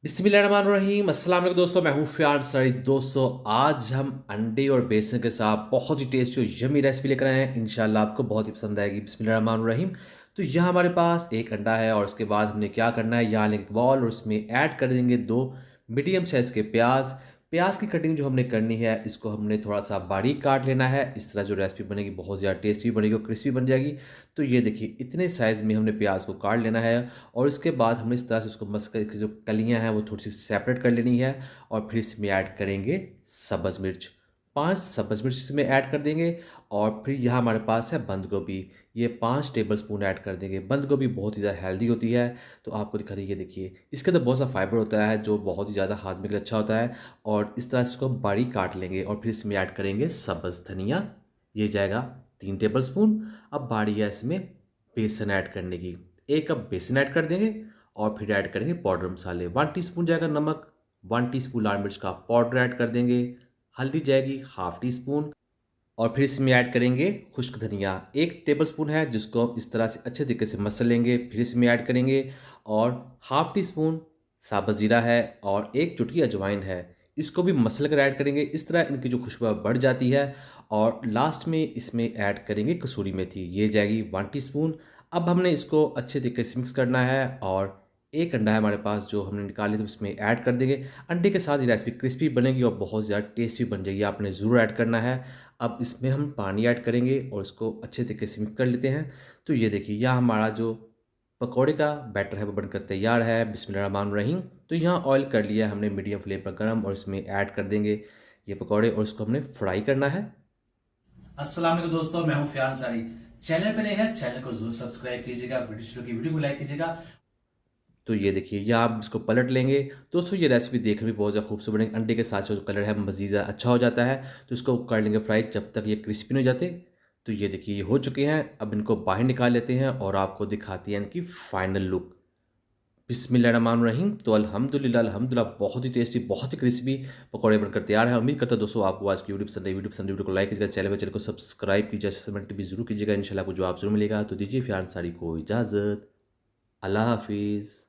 बिस्मिल्लाहिर्रहमानिर्रहीम। अस्सलाम वालेकुम दोस्तों, मैं हूँ फ़ियान सरी। दोस्तों, आज हम अंडे और बेसन के साथ बहुत ही टेस्टी और यम्मी रेसिपी लेकर आए हैं। इंशाल्लाह आपको बहुत ही पसंद आएगी। बिस्मिल्लाहिर्रहमानिर्रहीम। तो यहाँ हमारे पास एक अंडा है और उसके बाद हमने क्या करना है, यहाँ लेंगे एक बॉल और उसमें ऐड कर देंगे 2 मीडियम साइज़ के प्याज। प्याज की कटिंग जो हमने करनी है, इसको हमने थोड़ा-सा बारीक काट लेना है। इस तरह जो रेसिपी बनेगी बहुत ज़्यादा टेस्टी बनेगी और क्रिस्पी बन जाएगी। तो ये देखिए, इतने साइज़ में हमने प्याज को काट लेना है और इसके बाद हमने इस तरह से उसको मस करके जो कलियाँ हैं वो थोड़ी-सी सेपरेट कर लेनी है और फिर इसमें ऐड करेंगे सब्ज़ मिर्च। 5 सब्ज़ मिर्च इसमें ऐड कर देंगे और फिर यहाँ हमारे पास है बंद गोभी। ये 5 टेबलस्पून ऐड कर देंगे। बंद गोभी बहुत ही ज़्यादा हेल्दी होती है, तो आपको दिखा रही है, ये देखिए। इसके अंदर बहुत सा फाइबर होता है जो बहुत ही ज़्यादा हाज़मे के लिए अच्छा होता है और इस तरह से इसको हम बारीक काट लेंगे और फिर इसमें ऐड करेंगे सब्ज़ धनिया। ये जाएगा 3 टेबलस्पून। अब बारी है इसमें बेसन ऐड करने की। 1 कप बेसन ऐड कर देंगे और फिर ऐड करेंगे पाउडर मसाले। 1 टीस्पून जाएगा नमक, 1 टीस्पून लाल मिर्च का पाउडर ऐड कर देंगे, हल्दी जाएगी हाफ़ टी स्पून और फिर इसमें ऐड करेंगे खुश्क धनिया। 1 टेबलस्पून है जिसको हम इस तरह से अच्छे तरीके से मसल लेंगे। फिर इसमें ऐड करेंगे और हाफ़ टी स्पून साबुत ज़ीरा है और 1 चुटकी अजवाइन है। इसको भी मसल कर ऐड करेंगे। इस तरह इनकी जो खुशबू बढ़ जाती है और लास्ट में इसमें ऐड करेंगे कसूरी मेथी। ये जाएगी 1 टीस्पून। अब हमने इसको अच्छे तरीके से मिक्स करना है और 1 अंडा है हमारे पास जो हमने निकाल लिया, तो इसमें ऐड कर देंगे। अंडे के साथ ये रेसिपी क्रिस्पी बनेगी और बहुत ज़्यादा टेस्टी बन जाएगी। आपने ज़रूर ऐड करना है। अब इसमें हम पानी ऐड करेंगे और इसको अच्छे तरीके से मिक्स कर लेते हैं। तो ये देखिए, यहाँ हमारा जो पकौड़े का बैटर है वो बनकर तैयार है। बिस्मिल्लाहिर्रहमानिर्रहीम। तो यहाँ ऑयल कर लिया है हमने मीडियम फ्लेम पर गरम और इसमें ऐड कर देंगे ये पकौड़े और इसको हमने फ्राई करना है। अस्सलाम वालेकुम दोस्तों, मैं हूं फ़ियान सारी। चैनल पे नए हैं, चैनल को जरूर सब्सक्राइब कीजिएगा, वीडियो को लाइक कीजिएगा। तो ये देखिए, या आप इसको पलट लेंगे। दोस्तों, ये रेसिपी देखने में बहुत ज़्यादा खूबसूरत बनेगी। अंडे के साथ जो कलर है मज़ीद ज़्यादा अच्छा हो जाता है। तो इसको कर लेंगे फ्राई जब तक ये क्रिस्पी नहीं हो जाते। तो ये देखिए, ये हो चुके हैं। अब इनको बाहर निकाल लेते हैं और आपको दिखाती हैं इनकी फाइनल लुक। बिस्मिल्लाहिर्रहमानिर्रहीम। तो अल्हम्दुलिल्लाह अल्हम्दुलिल्लाह, बहुत ही टेस्टी, बहुत ही क्रिस्पी पकौड़े बनकर तैयार है। उम्मीद करता हूँ दोस्तों आपको आज की वीडियो पसंद आई। वीडियो को लाइक कीजिएगा, चैनल को सब्सक्राइब कीजिए, कमेंट भी ज़रूर कीजिएगा। इंशाल्लाह आपको जवाब ज़रूर मिलेगा। तो दीजिए फ़ियान सारी को इजाज़त। अल्लाह हाफ़िज़।